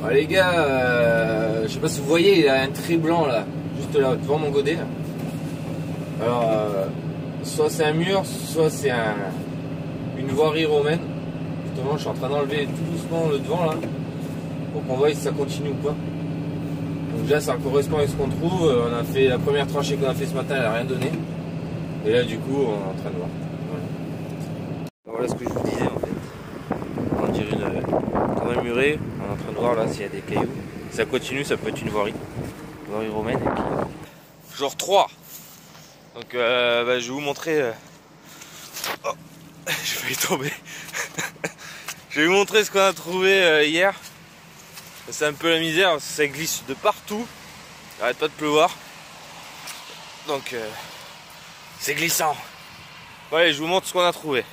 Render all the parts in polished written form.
Ah, les gars, je sais pas si vous voyez, il y a un trait blanc là, juste là, devant mon godet. Alors, soit c'est un mur, soit c'est une voirie romaine. Justement, je suis en train d'enlever tout doucement le devant là, pour qu'on voie si ça continue ou pas. Donc déjà, ça correspond avec ce qu'on trouve. On a fait la première tranchée qu'on a fait ce matin, elle a rien donné. Et là, du coup, on est en train de voir. Voilà ce que je vous disais en fait. On dirait comme un muret. On est en train de voir là s'il y a des cailloux. Si ça continue, ça peut être une voirie romaine. Et puis, jour 3. Donc je vais vous montrer. Oh, je vais y tomber. Je vais vous montrer ce qu'on a trouvé hier. C'est un peu la misère, ça glisse de partout. Il n'arrête pas de pleuvoir. Donc c'est glissant. Bon, allez, je vous montre ce qu'on a trouvé.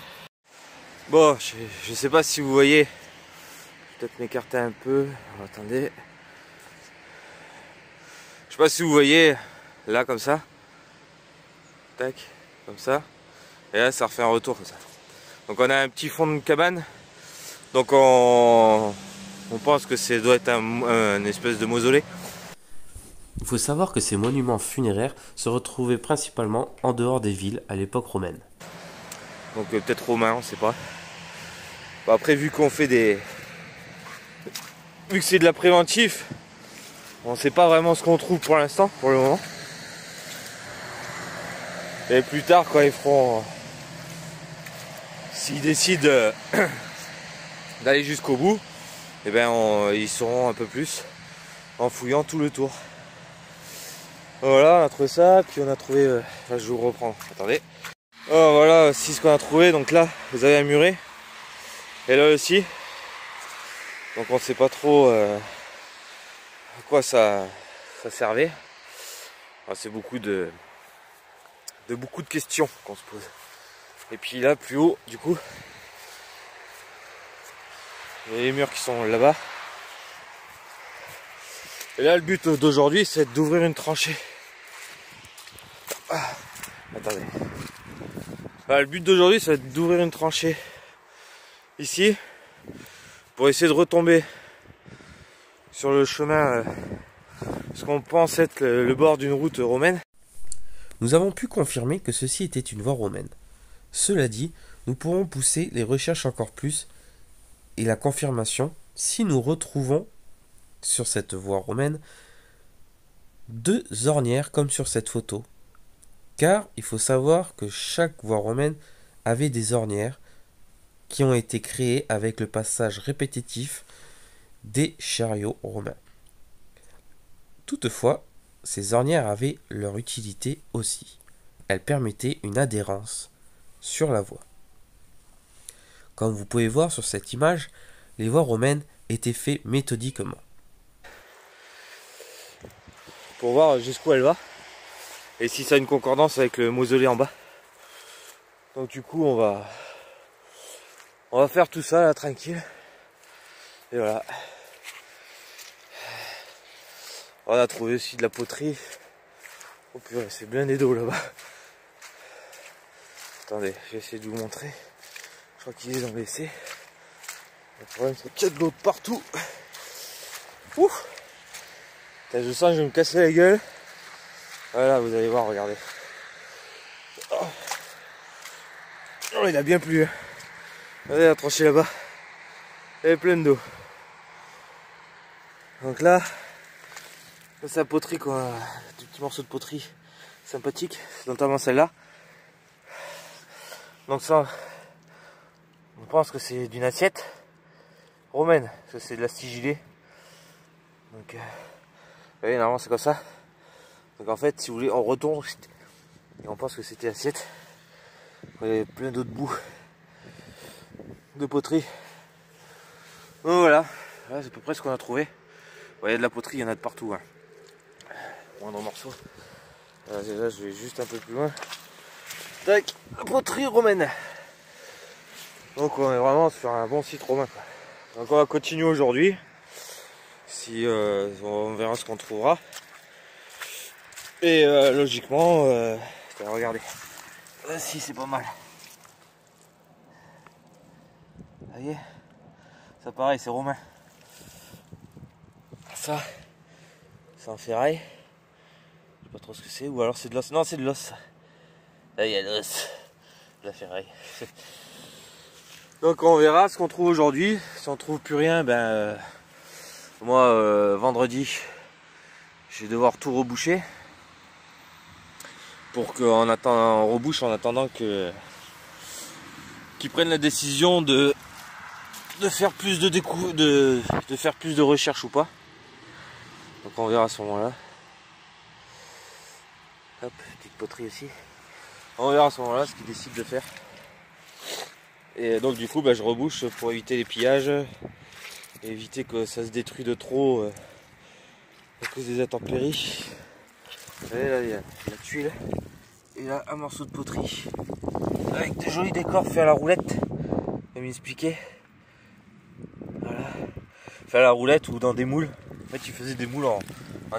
Bon, je sais pas si vous voyez. Je vais peut-être m'écarter un peu. Alors, attendez. Je sais pas si vous voyez. Là, comme ça. Tac. Comme ça. Et là, ça refait un retour comme ça. Donc on a un petit fond de cabane. Donc on pense que ça doit être un espèce de mausolée. Il faut savoir que ces monuments funéraires se retrouvaient principalement en dehors des villes à l'époque romaine. Donc peut-être romain, on sait pas. Bon, après vu qu'on fait des... Vu que c'est de la préventif, on sait pas vraiment ce qu'on trouve pour l'instant, pour le moment. Et plus tard quand ils feront... S'ils décident d'aller jusqu'au bout, eh ben ils sauront un peu plus en fouillant tout le tour. Voilà, on a trouvé ça, puis on a trouvé... là, je vous reprends, attendez. Oh, voilà aussi ce qu'on a trouvé. Donc là, vous avez un muret. Et là aussi. Donc on ne sait pas trop à quoi ça servait. C'est beaucoup de questions qu'on se pose. Et puis là, plus haut, du coup, il y a les murs qui sont là-bas. Et là, le but d'aujourd'hui, c'est d'ouvrir une tranchée. Ah, attendez. Le but d'aujourd'hui, c'est d'ouvrir une tranchée ici pour essayer de retomber sur le chemin, ce qu'on pense être le bord d'une route romaine. Nous avons pu confirmer que ceci était une voie romaine. Cela dit, nous pourrons pousser les recherches encore plus et la confirmation si nous retrouvons sur cette voie romaine 2 ornières comme sur cette photo. Car il faut savoir que chaque voie romaine avait des ornières qui ont été créées avec le passage répétitif des chariots romains. Toutefois, ces ornières avaient leur utilité aussi. Elles permettaient une adhérence sur la voie. Comme vous pouvez voir sur cette image, les voies romaines étaient faites méthodiquement. Pour voir jusqu'où elle va. Et si ça a une concordance avec le mausolée en bas. Donc du coup on va faire tout ça là tranquille. Et voilà. On a trouvé aussi de la poterie. Oh purée, c'est blindé d'eau là-bas. Attendez, je vais essayer de vous montrer. Je crois qu'il est dans le WC. Le problème c'est qu'il y a de l'eau de partout. Ouf. Je sens que je vais me casser la gueule. Voilà, vous allez voir, regardez. Oh, oh il a bien plu. Regardez la tranchée là-bas. Elle est pleine d'eau. Donc là, c'est la poterie quoi. Des petits morceaux de poterie sympathiques, notamment celle-là. Donc ça, on pense que c'est d'une assiette romaine. Ça c'est de la sigillée. Donc, vous voyez, normalement c'est comme ça. Donc en fait, si vous voulez, on retourne et on pense que c'était assiette. Il y avait plein d'autres bouts de poterie. Donc voilà, là, c'est à peu près ce qu'on a trouvé. Il y a de la poterie, il y en a de partout. Hein. Moindre morceau. Là, je vais juste un peu plus loin. Tac, la poterie romaine. Donc on est vraiment sur un bon site romain. Quoi. Donc on va continuer aujourd'hui. Si on verra ce qu'on trouvera. Et logiquement, regardez. Si c'est pas mal. Vous voyez, ça pareil, c'est romain. ça, c'est en ferraille. Je sais pas trop ce que c'est, ou alors c'est de l'os. Non, c'est de l'os. Là, il y a de l'os. De la ferraille. Donc on verra ce qu'on trouve aujourd'hui. Si on trouve plus rien, ben moi vendredi, je vais devoir tout reboucher. Pour qu'on on rebouche en attendant qu'ils prennent la décision de faire plus de faire plus de recherches ou pas. Donc on verra à ce moment-là. Hop, petite poterie aussi. On verra à ce moment-là ce qu'ils décident de faire. Et donc du coup je rebouche pour éviter les pillages, éviter que ça se détruise de trop à cause des intempéries. Et là il y a la tuile et là un morceau de poterie avec des jolis décors faits à la roulette, comme il expliquait. Voilà. Fait à la roulette ou dans des moules. En fait il faisait des moules en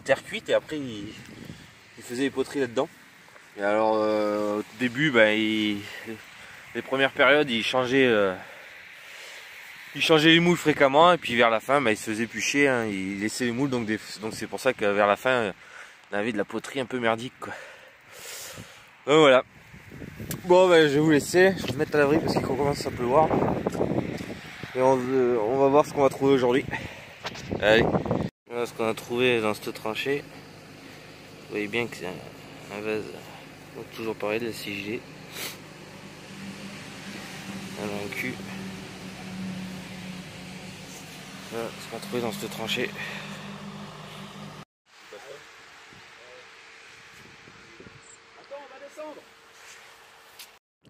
terre cuite et après il faisait les poteries là-dedans. Et alors au début les premières périodes il changeait les moules fréquemment et puis vers la fin il se faisait plus chier, hein. Il laissait les moules donc c'est pour ça que vers la fin on avait de la poterie un peu merdique quoi. Donc voilà. Bon je vais vous laisser, je vais me mettre à l'abri parce qu'il commence à pleuvoir. Et on va voir ce qu'on va trouver aujourd'hui. Allez. Voilà ce qu'on a trouvé dans cette tranchée. Vous voyez bien que c'est un vase. Donc toujours pareil, de la sigilée. Un cul. Voilà ce qu'on a trouvé dans cette tranchée.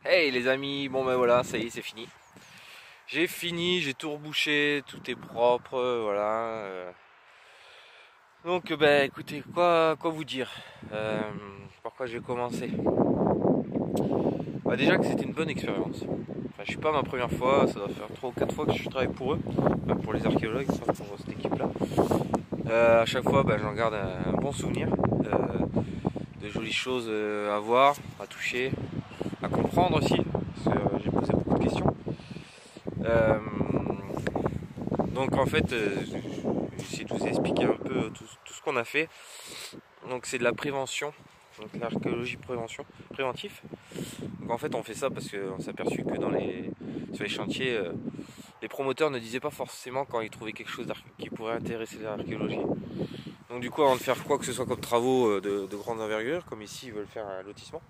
Hey les amis, bon voilà, ça y est, c'est fini. J'ai fini, j'ai tout rebouché, tout est propre, voilà. Donc écoutez, quoi vous dire, pourquoi j'ai commencé. Déjà que c'était une bonne expérience. Enfin, je suis pas ma première fois, ça doit faire 3 ou 4 fois que je travaille pour eux, enfin, pour les archéologues, enfin, pour cette équipe là. À chaque fois j'en garde un bon souvenir, de jolies choses à voir, à toucher, à comprendre aussi, parce que j'ai posé beaucoup de questions. Donc en fait, j'essaie de vous expliquer un peu tout ce qu'on a fait. Donc c'est de la prévention, donc l'archéologie préventif. Donc en fait on fait ça parce qu'on s'est aperçu que sur les chantiers, les promoteurs ne disaient pas forcément quand ils trouvaient quelque chose qui pourrait intéresser l'archéologie. Donc du coup avant de faire quoi que ce soit comme travaux de grande envergure, comme ici ils veulent faire un lotissement,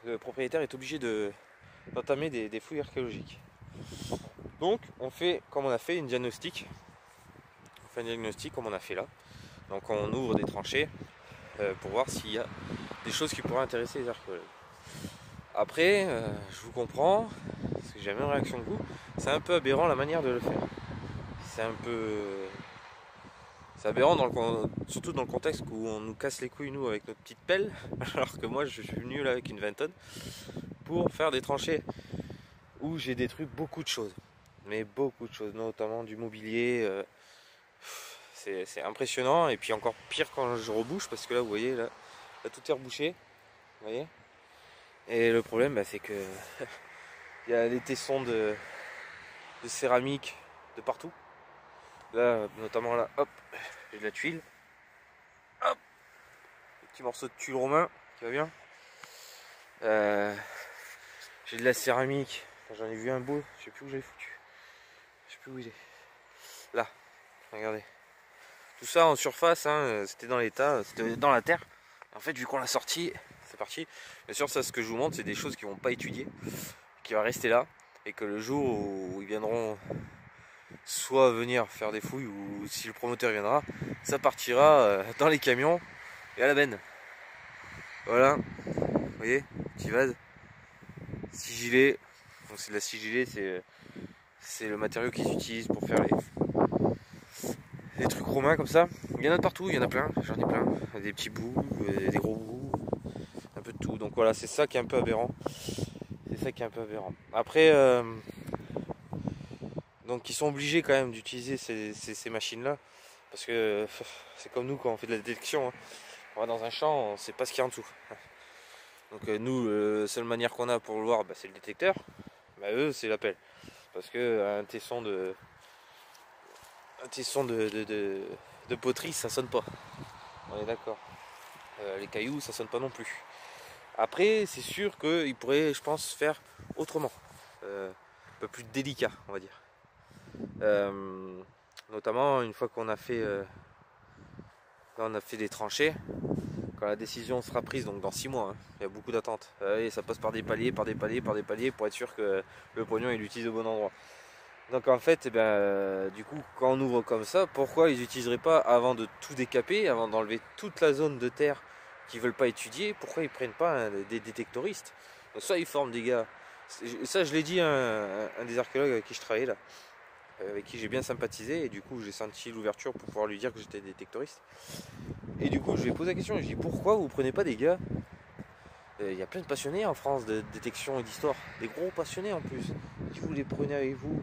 le propriétaire est obligé d'entamer des fouilles archéologiques. Donc on fait comme on a fait un diagnostic comme on a fait là. Donc on ouvre des tranchées pour voir s'il y a des choses qui pourraient intéresser les archéologues. Après, je vous comprends, parce que j'ai la même réaction que vous, c'est un peu aberrant la manière de le faire. C'est aberrant surtout dans le contexte où on nous casse les couilles nous avec notre petite pelle, alors que moi je suis venu là avec une 20 tonnes pour faire des tranchées où j'ai détruit beaucoup de choses. Mais beaucoup de choses, notamment du mobilier. C'est impressionnant, et puis encore pire quand je rebouche, parce que là vous voyez, là tout est rebouché, vous voyez. Et le problème c'est que il y a des tessons de céramique de partout. Là, notamment là, hop, j'ai de la tuile. Hop, petit morceau de tuile romain qui va bien. J'ai de la céramique, j'en ai vu un beau, je sais plus où je l'ai foutu. Je sais plus où il est. Là, regardez. Tout ça en surface, hein, c'était dans l'état, c'était dans la terre. En fait, vu qu'on l'a sorti, c'est parti. Bien sûr, ça, ce que je vous montre, c'est des choses qui vont pas étudier, qui va rester là, et que le jour où ils viendront soit venir faire des fouilles, ou si le promoteur viendra, ça partira dans les camions et à la benne. Voilà, vous voyez, petit vase, sigilé. Donc c'est de la sigilée, c'est le matériau qu'ils utilisent pour faire les trucs romains comme ça. Il y en a de partout, il y en a plein, j'en ai plein. Des petits bouts, des gros bouts, un peu de tout. Donc voilà, c'est ça qui est un peu aberrant. Après, donc ils sont obligés quand même d'utiliser ces machines-là. Parce que c'est comme nous quand on fait de la détection. Hein. On va dans un champ, on ne sait pas ce qu'il y a en dessous. Donc nous, la seule manière qu'on a pour le voir, c'est le détecteur. Eux, c'est la pelle. Parce que un tesson tesson de poterie, ça sonne pas. On est d'accord. Les cailloux, ça sonne pas non plus. Après, c'est sûr qu'il pourrait, je pense, faire autrement. Un peu plus délicat, on va dire. Notamment, une fois qu'on a fait, des tranchées, quand la décision sera prise, donc dans 6 mois, hein, il y a beaucoup d'attentes. Et ça passe par des paliers, par des paliers, par des paliers, pour être sûr que le pognon il l'utilise au bon endroit. Donc en fait, du coup, quand on ouvre comme ça, pourquoi ils n'utiliseraient pas, avant de tout décaper, avant d'enlever toute la zone de terre qu'ils ne veulent pas étudier, pourquoi ils ne prennent pas des détectoristes? Donc soit ils forment des gars, ça je l'ai dit à un des archéologues avec qui je travaillais là, avec qui j'ai bien sympathisé, et du coup j'ai senti l'ouverture pour pouvoir lui dire que j'étais détectoriste. Et du coup je lui ai posé la question, je lui ai dit pourquoi vous ne prenez pas des gars, il y a plein de passionnés en France de détection et d'histoire, des gros passionnés en plus, si vous les prenez avec vous,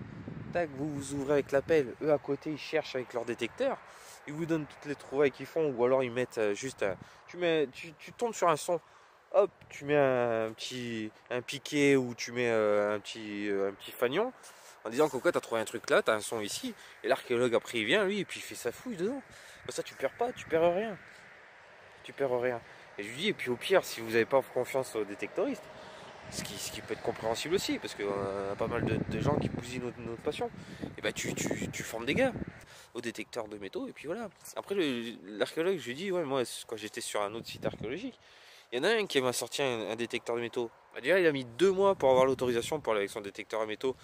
tac, vous ouvrez avec l'appel, eux à côté ils cherchent avec leur détecteur, ils vous donnent toutes les trouvailles qu'ils font, ou alors ils mettent juste tu tombes sur un son, hop, tu mets un piquet, ou tu mets un petit fanion en disant qu'au cas t'as trouvé un truc là, t'as un son ici, et l'archéologue après il vient lui et puis il fait sa fouille dedans. Bah, ça tu perds pas, tu perds rien. Tu perds rien. Et je lui dis, et puis au pire, si vous n'avez pas confiance aux détectoristes, ce qui peut être compréhensible aussi, parce qu'on a pas mal de gens qui bousillent notre passion, et bah tu formes des gars au détecteur de métaux, et puis voilà. Après l'archéologue, je lui dis, ouais, moi quand j'étais sur un autre site archéologique, il y en a un qui m'a sorti un détecteur de métaux. Bah, déjà il a mis 2 mois pour avoir l'autorisation pour aller avec son détecteur à métaux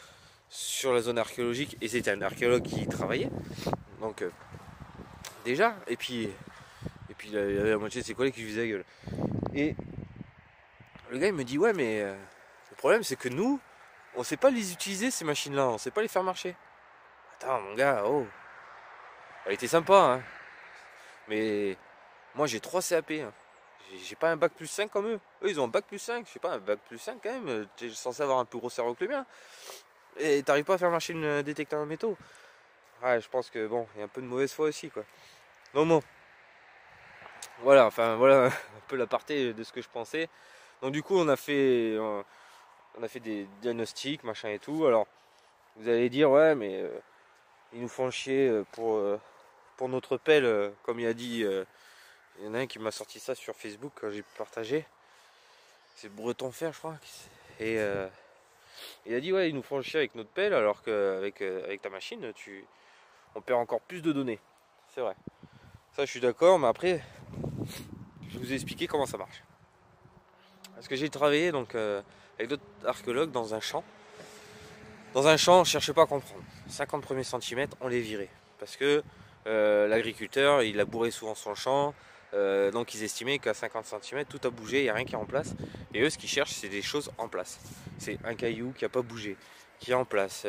sur la zone archéologique, et c'était un archéologue qui y travaillait. Donc déjà, et puis il avait la moitié de ses collègues qui lui faisaient la gueule. Et le gars il me dit, ouais, mais le problème c'est que nous, on sait pas les utiliser ces machines là, on sait pas les faire marcher. Attends mon gars, oh, elle était sympa, hein. Mais moi j'ai 3 CAP, hein. J'ai pas un bac plus 5 comme eux. Eux ils ont un bac plus 5, je sais pas, un bac plus 5 quand même, t'es censé avoir un plus gros cerveau que le mien. Et t'arrives pas à faire marcher une détecteur de métaux. Ouais, je pense que bon, il y a un peu de mauvaise foi aussi quoi. Non bon. Voilà, enfin voilà un peu l'aparté de ce que je pensais. Donc du coup on a fait des diagnostics, machin et tout. Alors vous allez dire ouais mais ils nous font chier pour notre pelle, comme il a dit. Il y en a un qui m'a sorti ça sur Facebook quand j'ai partagé. C'est Breton Fer je crois. Et il a dit ouais ils nous font chier avec notre pelle alors qu'avec avec ta machine on perd encore plus de données. C'est vrai. Ça je suis d'accord, mais après je vais vous expliquer comment ça marche. Parce que j'ai travaillé donc avec d'autres archéologues dans un champ. Dans un champ, on ne cherchait pas à comprendre. 50 premiers centimètres, on les virait. Parce que l'agriculteur, il a bourré souvent son champ. Donc ils estimaient qu'à 50 cm, tout a bougé, il n'y a rien qui est en place. Et eux, ce qu'ils cherchent, c'est des choses en place. C'est un caillou qui n'a pas bougé, qui est en place.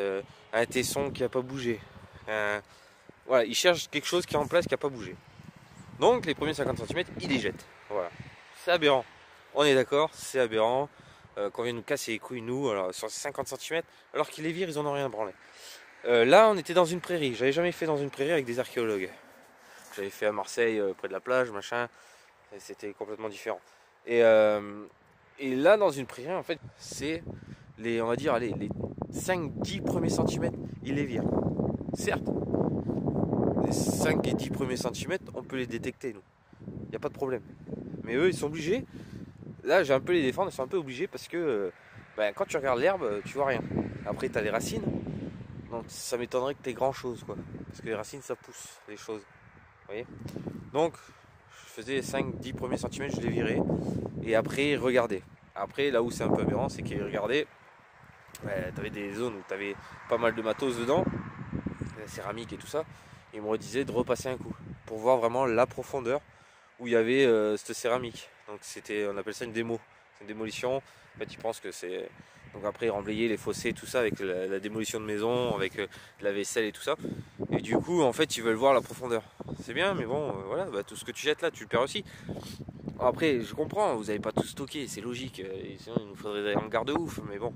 Un tesson qui n'a pas bougé. Voilà, ils cherchent quelque chose qui est en place, qui n'a pas bougé. Donc les premiers 50 cm, ils les jettent. Voilà. C'est aberrant. On est d'accord, c'est aberrant. Qu'on vient nous casser les couilles, nous, alors, sur 50 cm, alors qu'ils les virent, ils en ont rien à branler. Là, on était dans une prairie. J'avais jamais fait dans une prairie avec des archéologues. J'avais fait à Marseille, près de la plage, machin. C'était complètement différent. Et là, dans une prairie, en fait, c'est on va dire, allez, les 5-10 premiers centimètres, ils les virent. Certes, les 5 et 10 premiers centimètres, on peut les détecter, nous. Il n'y a pas de problème. Mais eux, ils sont obligés. Là, j'ai un peu les défendre, ils sont un peu obligés parce que quand tu regardes l'herbe, tu vois rien. Après, tu as les racines. Donc, ça m'étonnerait que tu aies grand chose, quoi. Parce que les racines, ça pousse les choses. Vous voyez? Donc, je faisais 5-10 premiers centimètres, je les virais. Et après, regardez. Après, là où c'est un peu aberrant, c'est qu'ils regardaient. Tu avais des zones où tu avais pas mal de matos dedans, la céramique et tout ça. Ils me redisaient de repasser un coup pour voir vraiment la profondeur où il y avait cette céramique. Donc on appelle ça une démo, c'est une démolition. En fait, ils pensent que c'est. Donc après, remblayer les fossés, tout ça, avec la démolition de maison, avec la vaisselle et tout ça. Et du coup, en fait, ils veulent voir la profondeur. C'est bien, mais bon, voilà, tout ce que tu jettes là, tu le perds aussi. Après, je comprends, vous n'avez pas tout stocké, c'est logique. Sinon, il nous faudrait des hangars de ouf, mais bon.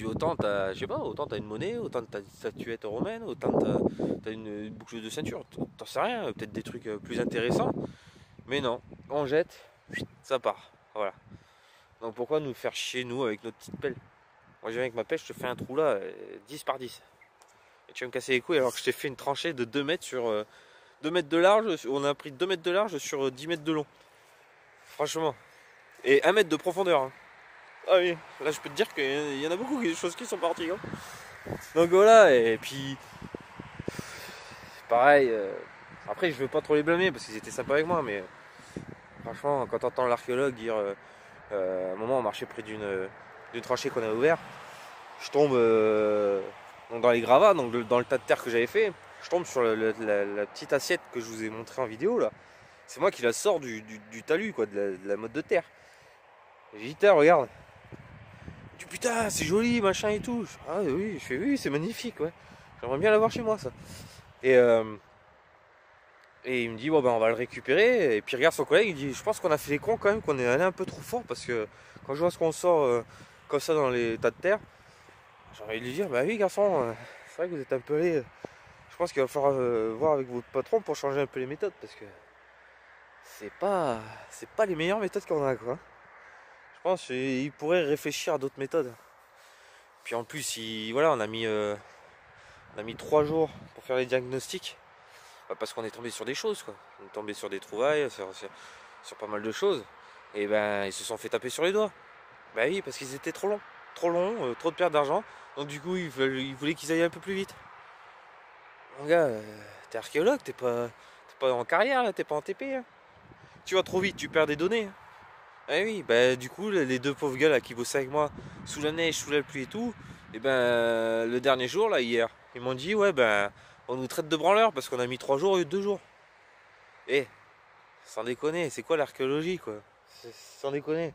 Autant t'as, je sais pas, autant t'as une monnaie, autant t'as une statuette romaine, autant t'as une boucle de ceinture, t'en sais rien, peut-être des trucs plus intéressants, mais non, on jette, ça part, voilà. Donc pourquoi nous faire chier nous avec notre petite pelle? Moi je viens avec ma pelle, je te fais un trou là, 10 par 10. et tu vas me casser les couilles alors que je t'ai fait une tranchée de 2 mètres sur 2 mètres de large. On a pris 2 mètres de large sur 10 mètres de long. Franchement. Et 1 mètre de profondeur. Hein. Ah oui, là je peux te dire qu'il y en a beaucoup des choses qui sont parties. Hein. Donc voilà, et puis pareil. Après, je veux pas trop les blâmer parce qu'ils étaient sympas avec moi, mais franchement, quand t'entends l'archéologue dire à un moment on marchait près d'une tranchée qu'on a ouverte, je tombe donc dans les gravats, donc dans le tas de terre que j'avais fait, je tombe sur la petite assiette que je vous ai montré en vidéo là. C'est moi qui la sors du talus, quoi, de la motte de terre. J'ai dit, tiens, regarde. Je dis, putain, c'est joli, machin et tout. Ah oui, je fais, oui, c'est magnifique, ouais. J'aimerais bien l'avoir chez moi, ça. Et il me dit, bon, ben, on va le récupérer. Et puis, il regarde son collègue, il dit, je pense qu'on a fait les cons quand même, qu'on est allé un peu trop fort. Parce que quand je vois ce qu'on sort comme ça dans les tas de terre, j'ai envie de lui dire, bah oui, garçon, c'est vrai que vous êtes un peu allé. Je pense qu'il va falloir voir avec votre patron pour changer un peu les méthodes. Parce que c'est pas les meilleures méthodes qu'on a, quoi. Je pense qu'il pourrait réfléchir à d'autres méthodes. Puis en plus, voilà, on a mis 3 jours pour faire les diagnostics. Parce qu'on est tombé sur des choses, quoi. On est tombé sur des trouvailles, sur pas mal de choses. Et ben, ils se sont fait taper sur les doigts. Bah oui, parce qu'ils étaient trop longs. Trop longs, trop de pertes d'argent. Donc du coup, ils voulaient qu'ils aillent un peu plus vite. Mon gars, t'es archéologue, t'es pas en carrière, là, t'es pas en TP. Hein. Tu vas trop vite, tu perds des données. Hein. Eh oui, bah du coup, les 2 pauvres gars là, qui bossaient avec moi, sous la neige, sous la pluie et tout, et ben le dernier jour, là, hier, ils m'ont dit, ouais, ben, on nous traite de branleurs parce qu'on a mis 3 jours au lieu de 2 jours. Eh, sans déconner, c'est quoi l'archéologie, quoi? Sans déconner.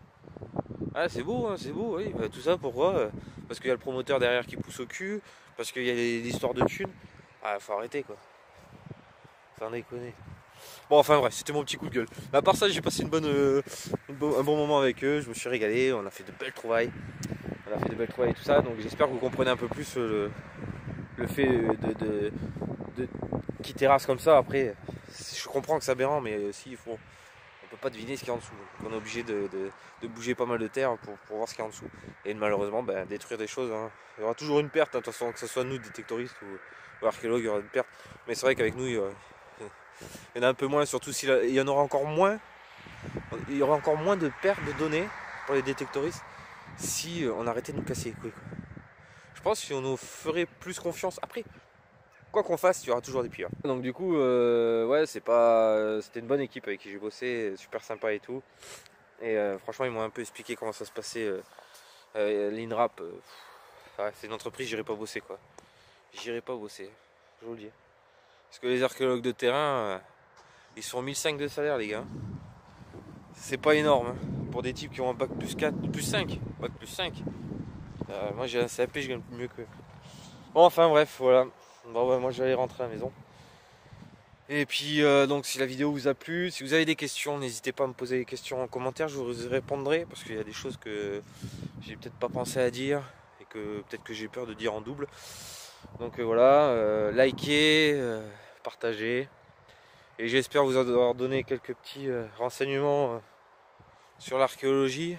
Ah, c'est beau, hein, c'est beau, oui. Bah, tout ça, pourquoi? Parce qu'il y a le promoteur derrière qui pousse au cul, parce qu'il y a l'histoire de thunes. Ah, faut arrêter, quoi. Sans déconner. Bon, enfin bref, c'était mon petit coup de gueule. À part ça, j'ai passé un bon moment avec eux. Je me suis régalé. On a fait de belles trouvailles. Et tout ça. Donc j'espère que vous comprenez un peu plus le fait de quitter race comme ça. Après, je comprends que c'est aberrant, mais si on peut pas deviner ce qu'il y a en dessous. Donc, on est obligé de bouger pas mal de terre pour voir ce qu'il y a en dessous. Et malheureusement, ben, détruire des choses. Hein. Il y aura toujours une perte. Hein, de toute façon, que ce soit nous, détectoristes ou archéologues, il y aura une perte. Mais c'est vrai qu'avec nous, il y en a un peu moins, surtout il y en aura encore moins. Il y aura encore moins de pertes de données pour les détectoristes si on arrêtait de nous casser les couilles. Quoi. Je pense qu'on nous ferait plus confiance. Après, quoi qu'on fasse, il y aura toujours des pires. Donc du coup, ouais, c'était une bonne équipe avec qui j'ai bossé, super sympa et tout. Et franchement, ils m'ont un peu expliqué comment ça se passait. L'INRAP, ouais, c'est une entreprise, j'irai pas bosser, quoi. J'irai pas bosser, je vous le dis. Parce que les archéologues de terrain, ils sont 1005 de salaire, les gars. C'est pas énorme. Hein. Pour des types qui ont un bac plus 4, plus 5. Bac plus 5. Moi j'ai un CAP, je gagne mieux que. Bon, enfin bref, voilà. Bon, ouais, moi je vais aller rentrer à la maison. Et puis, donc si la vidéo vous a plu, si vous avez des questions, n'hésitez pas à me poser des questions en commentaire, je vous répondrai. Parce qu'il y a des choses que j'ai peut-être pas pensé à dire. Et que peut-être que j'ai peur de dire en double. Donc voilà, likez, partagez. Et j'espère vous avoir donné quelques petits renseignements sur l'archéologie.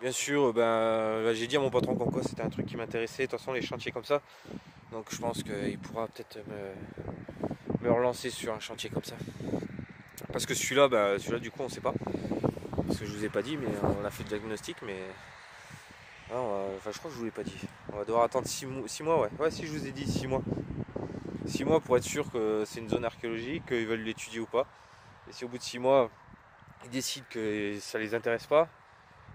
Bien sûr, ben, j'ai dit à mon patron comme quoi c'était un truc qui m'intéressait. De toute façon, les chantiers comme ça. Donc je pense qu'il pourra peut-être me relancer sur un chantier comme ça. Parce que celui-là, du coup, on ne sait pas. Parce que je vous ai pas dit, mais on a fait le diagnostic, mais... Enfin, je crois que je vous l'ai pas dit. On va devoir attendre 6 mois, ouais. Ouais, si je vous ai dit 6 mois. 6 mois pour être sûr que c'est une zone archéologique, qu'ils veulent l'étudier ou pas. Et si au bout de 6 mois, ils décident que ça les intéresse pas,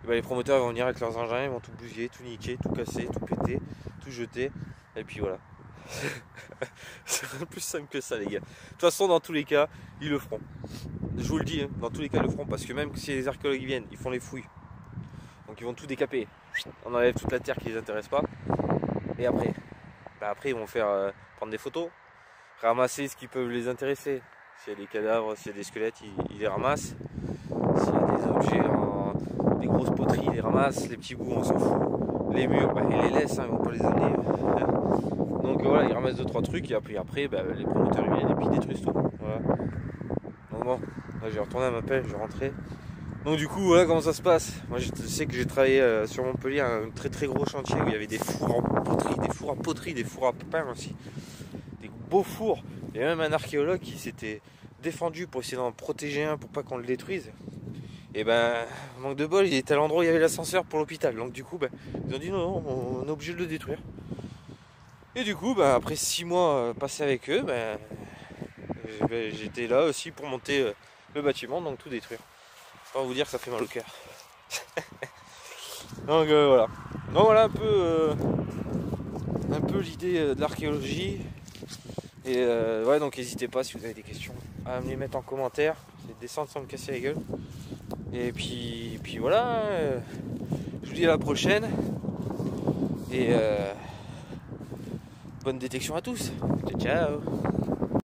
ben les promoteurs vont venir avec leurs engins, ils vont tout bousiller, tout niquer, tout casser, tout péter, tout jeter. Et puis voilà. C'est rien de plus simple que ça, les gars. De toute façon, dans tous les cas, ils le feront. Je vous le dis, hein, dans tous les cas, ils le feront. Parce que même si les archéologues viennent, ils font les fouilles. Donc ils vont tout décaper. On enlève toute la terre qui les intéresse pas. Et après, après ils vont faire prendre des photos, ramasser ce qui peut les intéresser. S'il y a des cadavres, s'il y a des squelettes, ils les ramassent. S'il y a des objets, des grosses poteries, ils les ramassent. Les petits bouts, on s'en fout. Les murs, ils les laissent, hein, ils vont pas les amener. Donc voilà, ils ramassent 2-3 trucs et après les promoteurs viennent et puis ils détruisent tout. Voilà. Donc bon, là je vais retourner à ma pelle, je vais rentrer. Donc du coup voilà comment ça se passe. Moi je sais que j'ai travaillé sur Montpellier un très très gros chantier où il y avait des fours en poterie, des fours à poterie, des fours à pain aussi. Des beaux fours. Il y a même un archéologue qui s'était défendu pour essayer d'en protéger un pour pas qu'on le détruise. Et ben manque de bol, il était à l'endroit où il y avait l'ascenseur pour l'hôpital. Donc du coup ils ont dit non, on est obligé de le détruire. Et du coup après 6 mois passés avec eux, j'étais là aussi pour monter le bâtiment, donc tout détruire. Pas vous dire que ça fait mal au cœur. Donc voilà. Donc voilà un peu l'idée de l'archéologie. Et ouais, donc n'hésitez pas si vous avez des questions à me les mettre en commentaire. Je vais descendre sans me casser la gueule. Et puis voilà. Je vous dis à la prochaine. Et bonne détection à tous. Ciao ciao.